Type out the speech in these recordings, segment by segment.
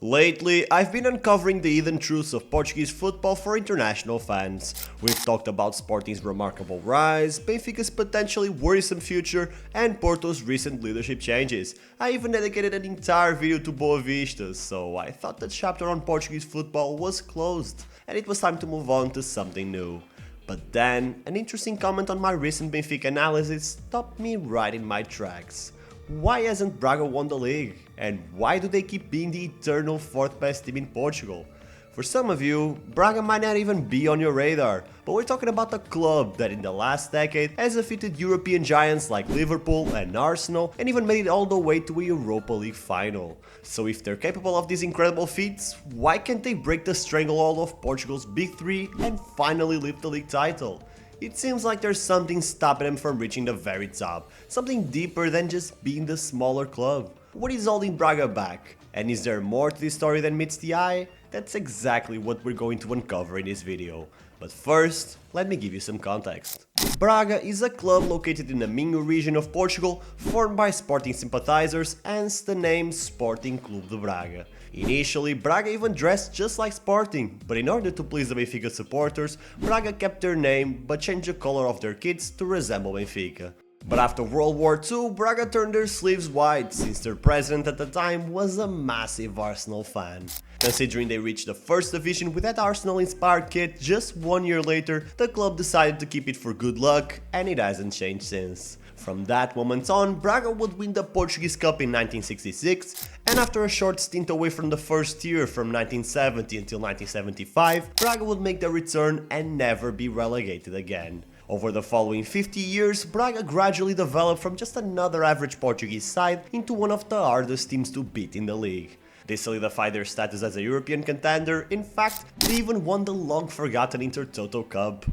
Lately, I've been uncovering the hidden truths of Portuguese football for international fans. We've talked about Sporting's remarkable rise, Benfica's potentially worrisome future, and Porto's recent leadership changes. I even dedicated an entire video to Boa Vista, so I thought the chapter on Portuguese football was closed, and it was time to move on to something new. But then, an interesting comment on my recent Benfica analysis stopped me right in my tracks. Why hasn't Braga won the league? And why do they keep being the eternal fourth best team in Portugal? For some of you, Braga might not even be on your radar, but we're talking about a club that in the last decade has defeated European giants like Liverpool and Arsenal and even made it all the way to a Europa League final. So if they're capable of these incredible feats, why can't they break the stranglehold of Portugal's big three and finally lift the league title? It seems like there's something stopping them from reaching the very top, something deeper than just being the smaller club. What is holding Braga back? And is there more to this story than meets the eye? That's exactly what we're going to uncover in this video. But first, let me give you some context. Braga is a club located in the Minho region of Portugal, formed by Sporting sympathizers, hence the name Sporting Clube de Braga. Initially, Braga even dressed just like Sporting, but in order to please the Benfica supporters, Braga kept their name but changed the color of their kits to resemble Benfica. But after World War II, Braga turned their sleeves white, since their president at the time was a massive Arsenal fan. Considering they reached the first division with that Arsenal-inspired kit just 1 year later, the club decided to keep it for good luck, and it hasn't changed since. From that moment on, Braga would win the Portuguese Cup in 1966, and after a short stint away from the first tier from 1970 until 1975, Braga would make their return and never be relegated again. Over the following 50 years, Braga gradually developed from just another average Portuguese side into one of the hardest teams to beat in the league. They solidified their status as a European contender. In fact, they even won the long-forgotten Intertoto Cup.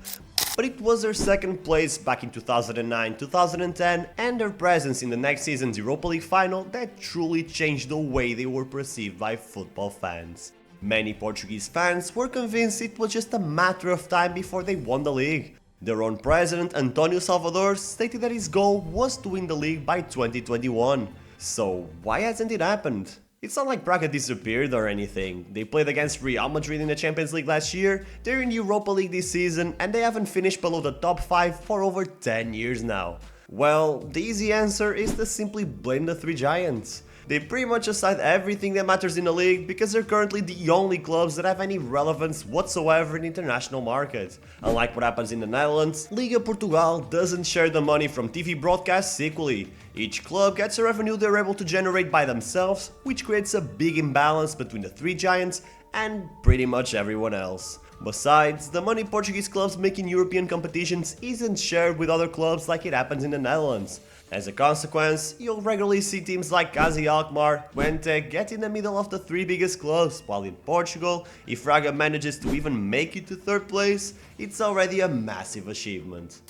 But it was their second place back in 2009-2010 and their presence in the next season's Europa League final that truly changed the way they were perceived by football fans. Many Portuguese fans were convinced it was just a matter of time before they won the league. Their own president, António Salvador, stated that his goal was to win the league by 2021. So why hasn't it happened? It's not like Braga disappeared or anything. They played against Real Madrid in the Champions League last year, they're in the Europa League this season, and they haven't finished below the top 5 for over 10 years now. Well, the easy answer is to simply blame the three giants. They pretty much decide everything that matters in the league because they're currently the only clubs that have any relevance whatsoever in the international market. Unlike what happens in the Netherlands, Liga Portugal doesn't share the money from TV broadcasts equally. Each club gets the revenue they're able to generate by themselves, which creates a big imbalance between the three giants and pretty much everyone else. Besides, the money Portuguese clubs make in European competitions isn't shared with other clubs like it happens in the Netherlands. As a consequence, you'll regularly see teams like AZ Alkmaar, Twente get in the middle of the three biggest clubs, while in Portugal, if Braga manages to even make it to third place, it's already a massive achievement.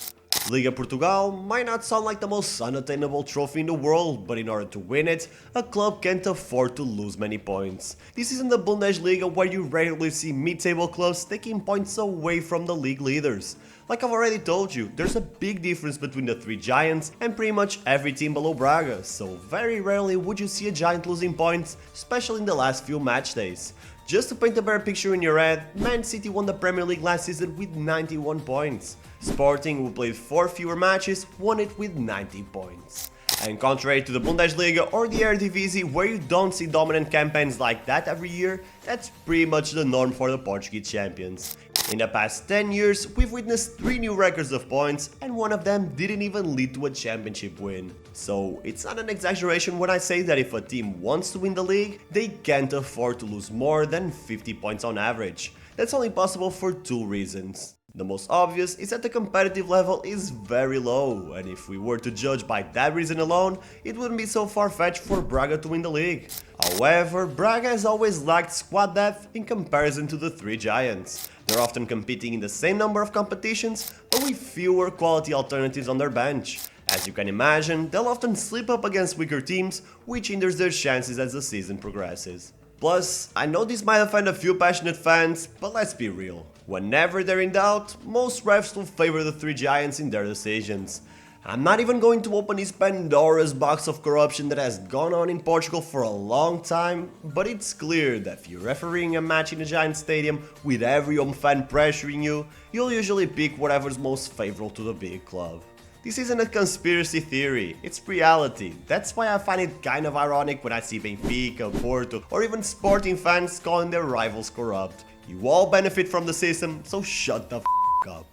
Liga Portugal might not sound like the most unattainable trophy in the world, but in order to win it, a club can't afford to lose many points. This isn't the Bundesliga where you regularly see mid-table clubs taking points away from the league leaders. Like I've already told you, there's a big difference between the three giants and pretty much every team below Braga, so very rarely would you see a giant losing points, especially in the last few match days. Just to paint a better picture in your head, Man City won the Premier League last season with 91 points. Sporting, who played 4 fewer matches, won it with 90 points. And contrary to the Bundesliga or the Eredivisie, where you don't see dominant campaigns like that every year, that's pretty much the norm for the Portuguese champions. In the past 10 years, we've witnessed 3 new records of points, and one of them didn't even lead to a championship win. So it's not an exaggeration when I say that if a team wants to win the league, they can't afford to lose more than 50 points on average. That's only possible for 2 reasons. The most obvious is that the competitive level is very low, and if we were to judge by that reason alone, it wouldn't be so far-fetched for Braga to win the league. However, Braga has always lacked squad depth in comparison to the three giants. They're often competing in the same number of competitions, but with fewer quality alternatives on their bench. As you can imagine, they'll often slip up against weaker teams, which hinders their chances as the season progresses. Plus, I know this might offend a few passionate fans, but let's be real. Whenever they're in doubt, most refs will favor the three giants in their decisions. I'm not even going to open this Pandora's box of corruption that has gone on in Portugal for a long time, but it's clear that if you're refereeing a match in a giant stadium with every home fan pressuring you, you'll usually pick whatever's most favorable to the big club. This isn't a conspiracy theory, it's reality. That's why I find it kind of ironic when I see Benfica, Porto, or even Sporting fans calling their rivals corrupt. You all benefit from the system, so shut the f*** up.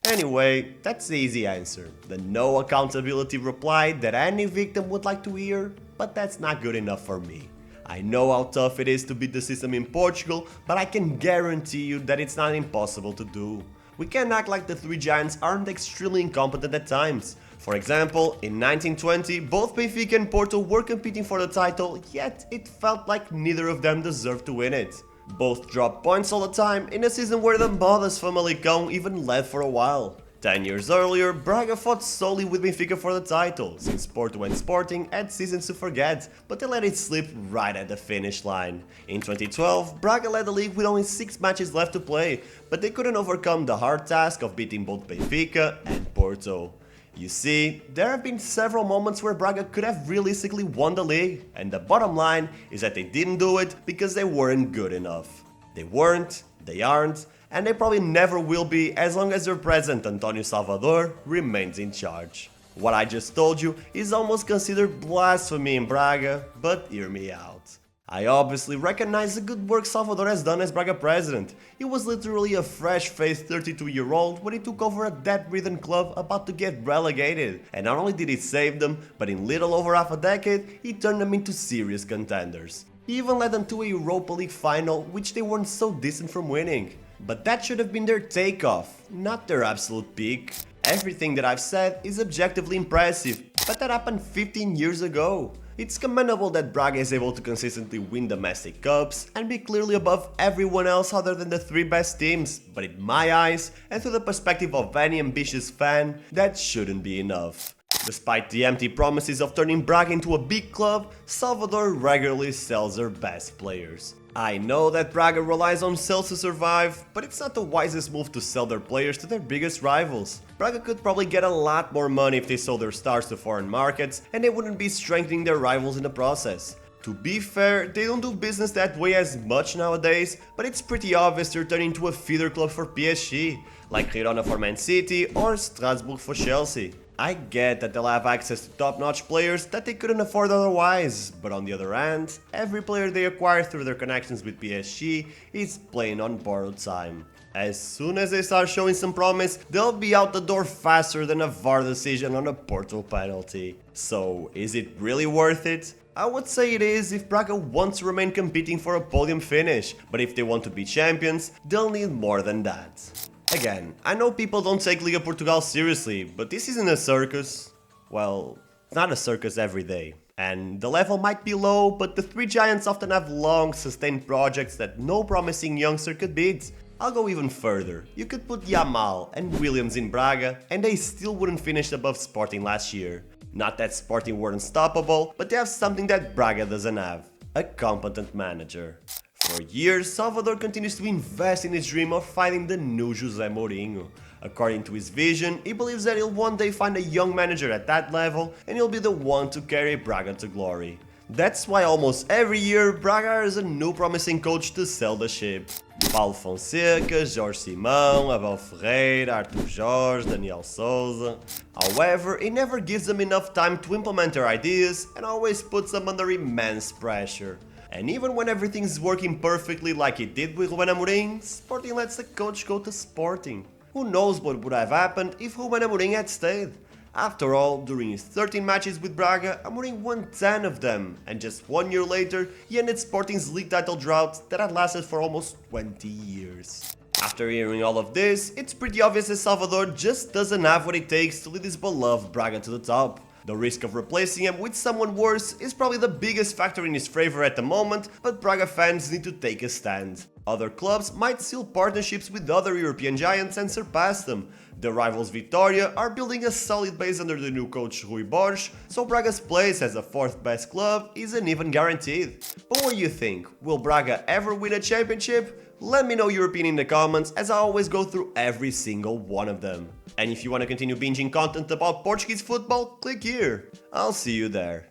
Anyway, that's the easy answer. The no accountability reply that any victim would like to hear, but that's not good enough for me. I know how tough it is to beat the system in Portugal, but I can guarantee you that it's not impossible to do. We can't act like the three giants aren't extremely incompetent at times. For example, in 1920, both Benfica and Porto were competing for the title, yet it felt like neither of them deserved to win it. Both dropped points all the time in a season where the modest Famalicão even led for a while. 10 years earlier, Braga fought solely with Benfica for the title, since Porto and Sporting had seasons to forget, but they let it slip right at the finish line. In 2012, Braga led the league with only 6 matches left to play, but they couldn't overcome the hard task of beating both Benfica and Porto. You see, there have been several moments where Braga could have realistically won the league, and the bottom line is that they didn't do it because they weren't good enough. They weren't, they aren't, and they probably never will be as long as their president António Salvador remains in charge. What I just told you is almost considered blasphemy in Braga, but hear me out. I obviously recognize the good work Salvador has done as Braga president. He was literally a fresh-faced 32-year-old when he took over a debt-ridden club about to get relegated. And not only did he save them, but in little over half a decade, he turned them into serious contenders. He even led them to a Europa League final, which they weren't so distant from winning. But that should have been their takeoff, not their absolute peak. Everything that I've said is objectively impressive, but that happened 15 years ago. It's commendable that Braga is able to consistently win domestic cups and be clearly above everyone else other than the 3 best teams, but in my eyes, and through the perspective of any ambitious fan, that shouldn't be enough. Despite the empty promises of turning Braga into a big club, Salvador regularly sells their best players. I know that Braga relies on sales to survive, but it's not the wisest move to sell their players to their biggest rivals. Braga could probably get a lot more money if they sold their stars to foreign markets, and they wouldn't be strengthening their rivals in the process. To be fair, they don't do business that way as much nowadays, but it's pretty obvious they're turning into a feeder club for PSG, like Girona for Man City or Strasbourg for Chelsea. I get that they'll have access to top-notch players that they couldn't afford otherwise, but on the other hand, every player they acquire through their connections with PSG is playing on borrowed time. As soon as they start showing some promise, they'll be out the door faster than a VAR decision on a Porto penalty. So, is it really worth it? I would say it is if Braga wants to remain competing for a podium finish, but if they want to be champions, they'll need more than that. Again, I know people don't take Liga Portugal seriously, but this isn't a circus. Well, it's not a circus every day. And the level might be low, but the 3 giants often have long, sustained projects that no promising youngster could beat. I'll go even further. You could put Yamal and Williams in Braga, and they still wouldn't finish above Sporting last year. Not that Sporting were unstoppable, but they have something that Braga doesn't have: a competent manager. For years, Salvador continues to invest in his dream of finding the new José Mourinho. According to his vision, he believes that he'll one day find a young manager at that level and he'll be the one to carry Braga to glory. That's why almost every year Braga hires a new promising coach to sell the ship. Paulo Fonseca, Jorge Simão, Abel Ferreira, Arthur Jorge, Daniel Souza. However, he never gives them enough time to implement their ideas and always puts them under immense pressure. And even when everything's working perfectly like it did with Ruben Amorim, Sporting lets the coach go to Sporting. Who knows what would have happened if Ruben Amorim had stayed? After all, during his 13 matches with Braga, Amorim won 10 of them, and just 1 year later, he ended Sporting's league title drought that had lasted for almost 20 years. After hearing all of this, it's pretty obvious that Salvador just doesn't have what it takes to lead his beloved Braga to the top. The risk of replacing him with someone worse is probably the biggest factor in his favor at the moment, but Braga fans need to take a stand. Other clubs might seal partnerships with other European giants and surpass them. The rivals Vitória are building a solid base under the new coach Rui Borges, so Braga's place as the 4th best club isn't even guaranteed. But what do you think? Will Braga ever win a championship? Let me know your opinion in the comments, as I always go through every single one of them. And if you want to continue binging content about Portuguese football, click here. I'll see you there.